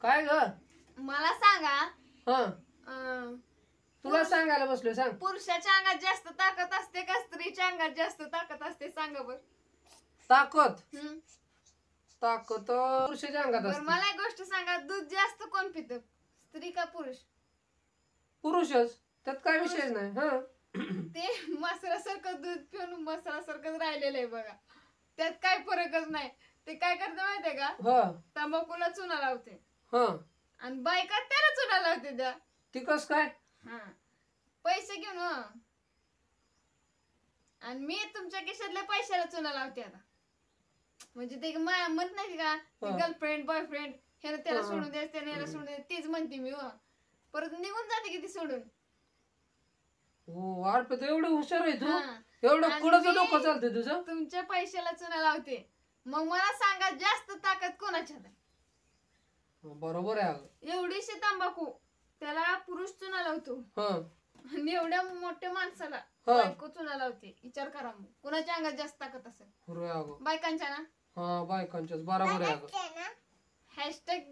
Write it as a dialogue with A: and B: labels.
A: काय ग?
B: मला सांगा
A: हा
B: अं,
A: तुला सांगायला बसलोय, सांग.
B: पुरुषाच्या अंगात जास्त ताकद असते का स्त्रीच्या अंगात जास्त ताकद असते सांगा बर.
A: ताकद
B: हम्म.
A: ताकद पुरुषाच्या अंगात
B: बरं
A: असते.
B: मला एक गोष्ट सांगा, दूध जास्त कोण पितं, स्त्री का पुरुष?
A: पुरुषच, त्यात काय विषय नाही. हा
B: ते मसरासारखं दूध पिऊन मसरासारखंच राहिलेलं आहे बघा, त्यात काय फरकच नाही. ते काय करते माहितीये का,
A: हा
B: तंबाखूला चुना लावते
A: हा
B: आणि बायका त्याला चुना लावते त्या.
A: ती कस काय?
B: हा पैसे घेऊन हं. आणि मी तुमच्या खिशातल्या पैशाला चुना लावते आता. म्हणजे ते म्हणत नाही का गर्लफ्रेंड बॉयफ्रेंड, ह्याला त्याला सोडून द्यायचं त्याने ह्याला सोडून द्यायचं, तीच म्हणते मी. परत निघून जाते की ती सोडून.
A: हो अर्पित एवढं हुशार आहे तू,
B: हा.
A: एवढं
B: आणि
A: कुणाचं
B: मी
A: डोकं चालतंय तुझं?
B: तुमच्या पैशाला चुना लावते. मग मला सांगा जास्त ताकद कोणाच्यात आहे?
A: बरोबर आहे अगं.
B: एवढीशी तंबाखू त्याला पुरुष चुना लावतो
A: हा
B: आणि एवढ्या मोठ्या माणसाला
A: हा.
B: बायको चुना लावते. विचार करा मग कुणाच्या अंगात जास्त ताकद असेल?
A: बरोबर आहे अगं.
B: बायकांच्या ना.
A: हा बायकांच्याच बरोबर आहे अगं.
B: हॅशटॅग